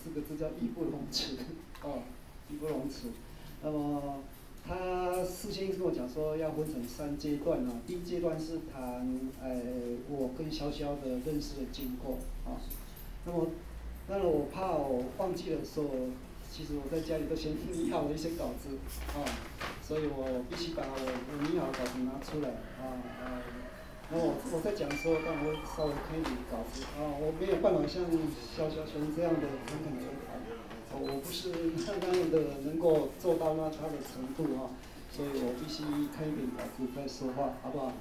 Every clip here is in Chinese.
4个字叫义不容辞，哦，义不容辞。那么他事先跟我讲说要分成3阶段啊，第一阶段是谈我跟潇潇的认识的经过啊。那么当然我怕我忘记的时候，其实我在家里都先拟好了一些稿子啊，所以我必须把我拟好的稿子拿出来啊。然后我在讲的时候，当然会稍微看一点稿子啊，我没有办法像潇潇先生这样的侃侃而谈，我不是那样的能够做到他的程度啊，所以我必须看一点稿子再说话，好不好？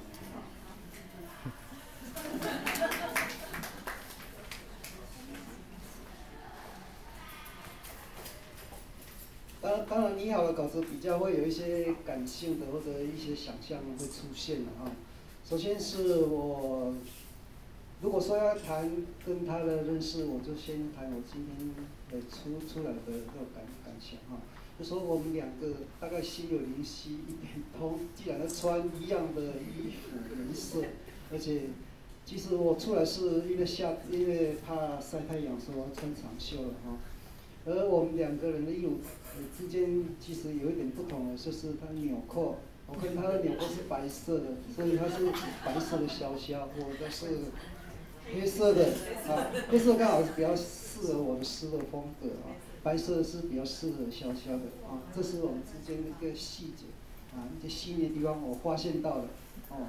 当然，拟好的稿子比较会有一些感性的或者一些想象会出现的啊。首先是我如果说要谈跟他的认识，我就先谈我今天出来的这种感想啊。就说我们2个大概心有灵犀一点通，既然穿一样的衣服颜色，而且其实我出来是因为怕晒太阳，所以我穿长袖了哈。而我们2个人的衣服之间其实有一点不同的，就是他纽扣，我跟他的纽扣是白色的，所以他是白色的潇潇，我的是黑色的啊，黑色刚好是比较适合我的诗的风格啊，白色是比较适合潇潇的啊，这是我们之间的一个细节啊，一些细腻的地方我发现到了哦，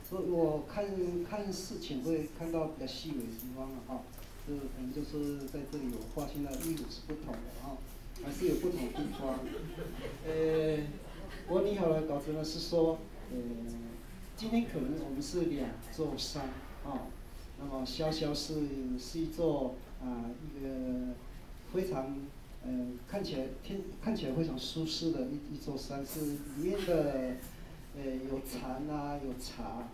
所以我看事情会看到比较细微的地方了啊。可能就是在这里我发现了衣服是不同的啊，还是有不同的地方。我拟好了稿子呢是说，今天可能我们是2座山啊，那么潇潇是一座一个非常看起来非常舒适的一座山，是里面的有禅啊有茶。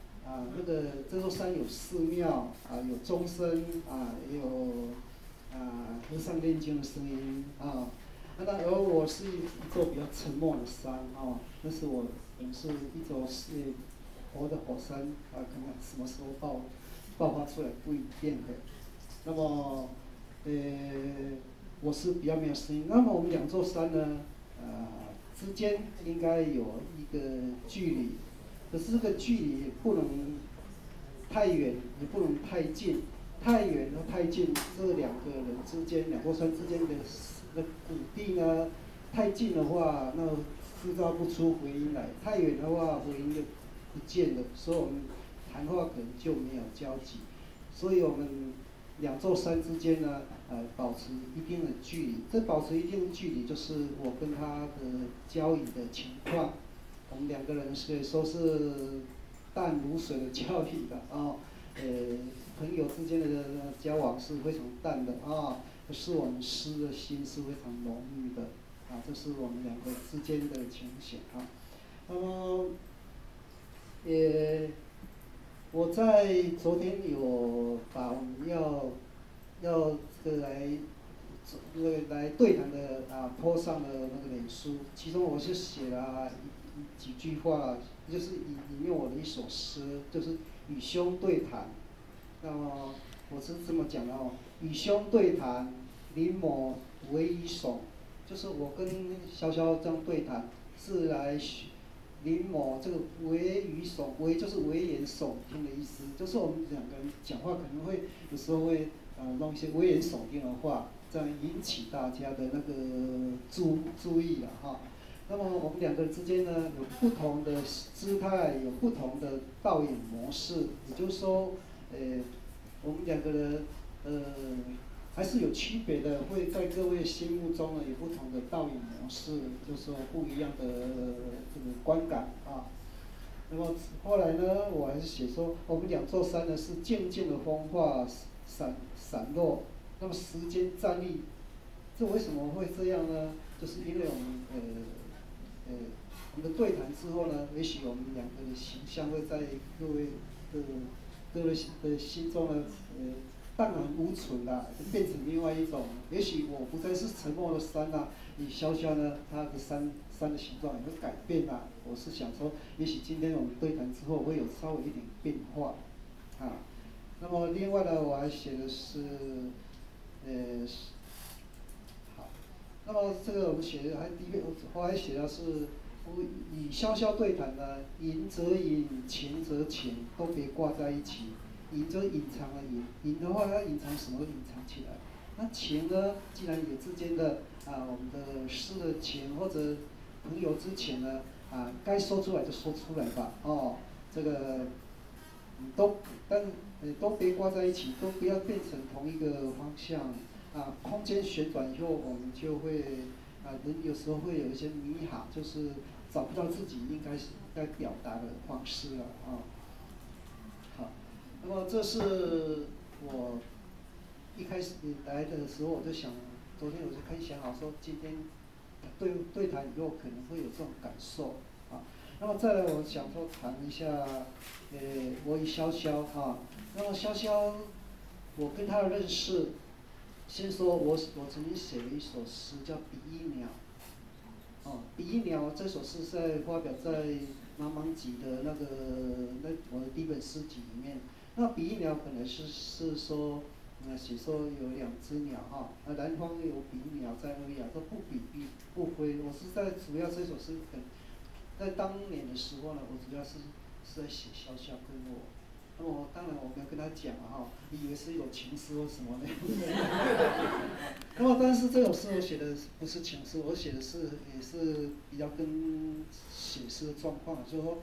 这座山有寺庙啊，有钟声啊，也有和尚念经的声音啊。而我是一座比较沉默的山啊，那是我是一座活的火山啊，可能什么时候爆发出来不一定的。那么我是比较没有声音。那么我们2座山呢，之间应该有一个距离。可是这个距离不能太远，也不能太近，太远和太近，这2个人之间，2座山之间的谷地呢，太近的话，那制造不出回音来；太远的话，回音就不见了，所以我们谈话可能就没有交集。所以我们2座山之间呢，保持一定的距离。这保持一定的距离，就是我跟他的交易的情况。我们2个人可以说是淡如水的交易的啊，朋友之间的交往是非常淡的啊，可是我们诗的心是非常浓郁的啊，这是我们2个之间的情形啊。那么，我在昨天有把我们要这个来对谈的po上了那个脸书，其中我是写了几句话，就是引用我的一首诗，就是与兄对谈。那么我是这么讲的哦，与兄对谈，临摹危语耸，就是我跟潇潇这样对谈，是来临摹这个危语耸，危就是危言耸听的意思，就是我们2个人讲话可能会有时候会弄一些危言耸听的话，这样引起大家的那个注意哈。那么我们2个人之间呢，有不同的姿态，有不同的导演模式，也就是说，我们2个人还是有区别的，会在各位心目中呢有不同的导演模式，就是说不一样的这个观感啊。那么后来呢，我还是写说，我们2座山呢是渐渐的风化散落，那么时间站立，这为什么会这样呢？就是因为我们的对谈之后呢，也许我们2个的形象会在各位的心中呢，荡然无存啦，变成另外一种。也许我不再是沉默的山啦，你潇潇呢，它的山的形状也会改变啦。我是想说，也许今天我们对谈之后会有稍微一点变化，啊。那么另外呢，我还写的是，那么这个我们写的还第一个，我还写的是，以潇潇对谈呢，隐则隐，情则情，都别挂在一起。隐就隐藏了隐，隐的话要隐藏什么？隐藏起来。那情呢，既然有之间的我们的诗的情或者朋友之情呢，该说出来就说出来吧。哦，这个都都别挂在一起，都不要变成同一个方向。空间旋转以后，我们就会人有时候会有一些迷航，就是找不到自己该表达的方式了好，那么这是我一开始来的时候我就想，昨天我就可以想好说今天对谈以后可能会有这种感受那么再来我想说谈一下，我与潇潇那么潇潇，我跟他的认识。先说我曾经写了一首诗叫《比翼鸟》，比翼鸟这首诗在发表在茫茫集的我的第一本诗集里面。那比翼鸟本来是说，写说有两只鸟南方有比翼鸟在飞都不比不飞。我是在主要这首诗在当年的时候呢，我主要是在写潇潇跟我。那么当然我没有跟他讲以为是有情诗或什么的。那么但是这首诗我写的不是情诗，我写的也是比较跟写诗的状况，就是说，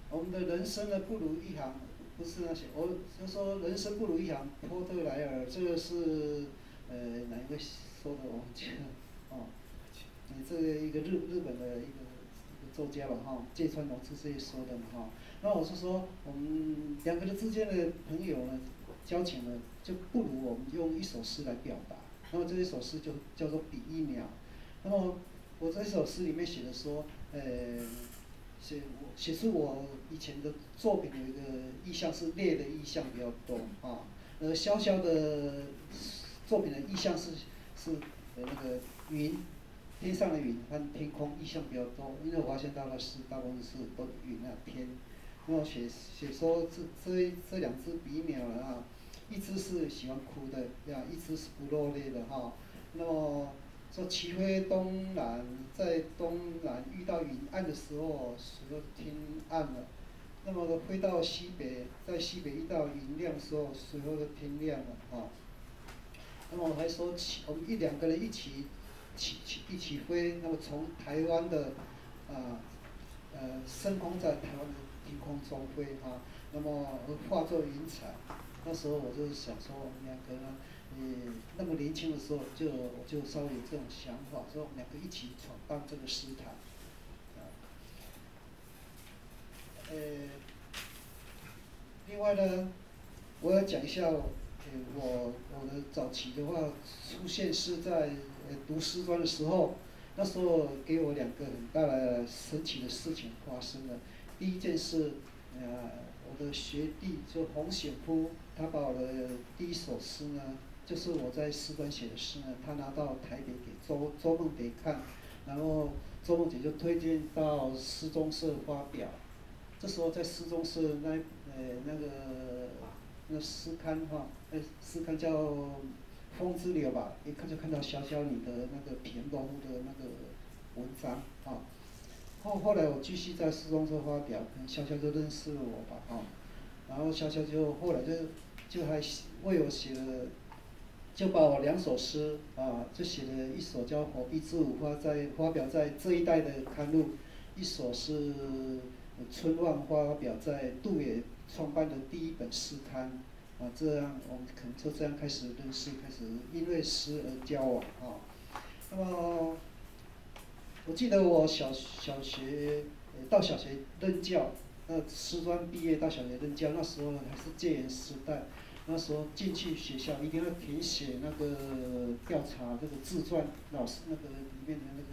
我们的人生呢不如一行，不是那些我就说人生不如一行波特莱尔，这个是哪一个说的我忘记了这个一个日本的一个作家吧芥川龙之介说的嘛那我是说我们两个人之间的朋友呢，交情呢就不如我们用一首诗来表达。那么这一首诗就叫做《比翼鸟》。那么我在这首诗里面写的说，写出我以前的作品有一个意象是猎的意象比较多潇潇的作品的意象是那个云。天上的云和天空意象比较多，因为我发现到的是大部分是都云天。那么写说这两只比鸟一只是喜欢哭的一只是不落泪的那么说齐飞东南，在东南遇到云暗的时候，水又天暗了。那么飞到西北，在西北遇到云亮的时候，水后就天亮了那么我还说我们两个人一起飞，那么从台湾的升空在台湾的天空中飞那么化作云彩。那时候我就想说，我们两个呢，那么年轻的时候就稍微有这种想法，说我们两个一起闯荡这个诗坛另外呢，我要讲一下我的早期的话，出现是在读师专的时候，那时候给我两个很大的神奇的事情发生了。第一件事，我的学弟就洪显夫，他把我的第一首诗呢，就是我在师专写的诗呢，他拿到台北给周梦蝶看，然后周梦蝶就推荐到诗中社发表。这时候在诗中社那诗刊诗刊叫《风之流》吧，一看就看到潇潇你的那个平罗湖的那个文章后来我继续在诗中社发表，潇潇就认识了我吧然后潇潇就后来就还为我写了，就把我两首诗就写了一首叫《火碧之五花》发表在这一代的刊物，一首是春万发表在杜野创办的第一本诗刊这样我们可能就这样开始认识，开始因为诗而交往那么我记得我小学到小学任教，师专毕业到小学任教，那时候还是戒严时代，那时候进去学校一定要填写那个调查这个自传，老师那个里面的那个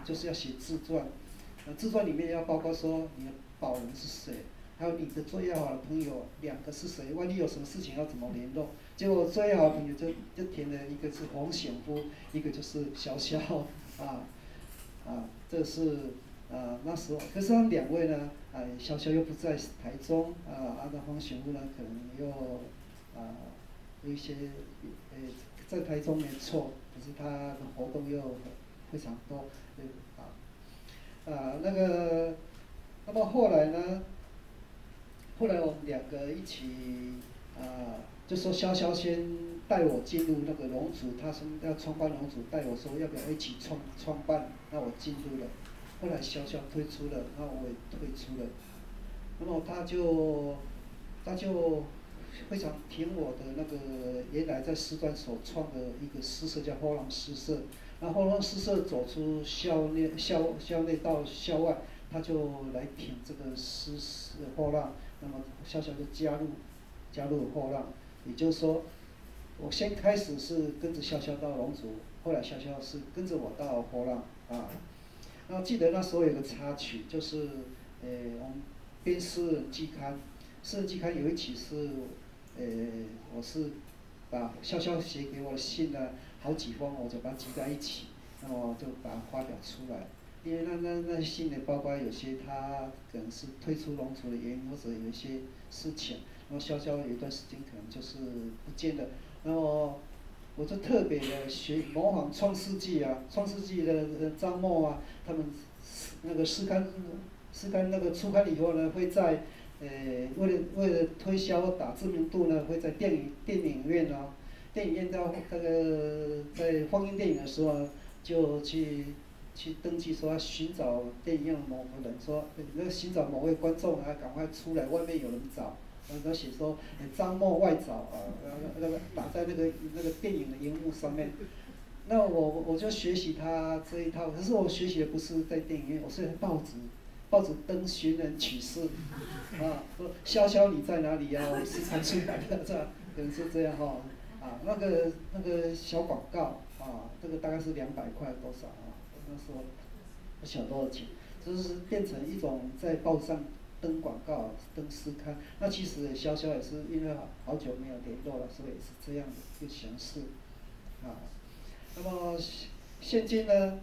就是要写自传，自传里面要包括说你的保人是谁，还有你的最要好的朋友两个是谁，万一有什么事情要怎么联络。结果最要好的朋友就填了一个是洪显夫，一个就是潇潇这是那时候，可是他们两位呢，潇潇又不在台中那洪显夫呢可能又有一些在台中没错，可是他的活动又非常多，那个，那么后来呢？后来我们两个一起，就说潇潇先带我进入那个龙族，他说要创办龙族，带我说要不要一起创办，那我进入了。后来潇潇退出了，那我也退出了。那么他就非常听我的那个原来在师专所创的一个诗社叫后浪诗社，那后浪诗社走出校内到校外，他就来挺这个后浪，那么潇潇就加入后浪，也就是说，我先开始是跟着潇潇到龙族，后来潇潇是跟着我到后浪啊。那记得那时候有个插曲，就是我们编诗人季刊，诗人季刊有一期是，我是把潇潇写给我的信呢，好几封，我就把它集在一起，那么就把它发表出来。因为那信呢，包括有些他可能是退出龙族的原因，或者有一些事情，然后潇潇有一段时间可能就是不见了，然后我就特别的模仿《创世纪》啊，《创世纪》的张默啊，他们那个诗刊那个出刊以后呢，会在为了推销打知名度呢，会在电影院啊，电影院到那个在放映电影的时候啊，就去登记说要寻找电影院某个人，说那寻找某位观众啊，赶快出来，外面有人找。他写说张默外找啊，那个打在那个电影的荧幕上面。那我就学习他这一套，可是我学习的不是在电影院，我是在报纸登寻人启事，说潇潇你在哪里呀？我是才出来的，是吧？可能是这样哈，那个小广告这个大概是200块多少啊？那时候不晓得多少钱，就是变成一种在报上登广告、登诗刊。那其实潇潇也是因为好久没有联络了，所以也是这样的一个形式，那么现今呢，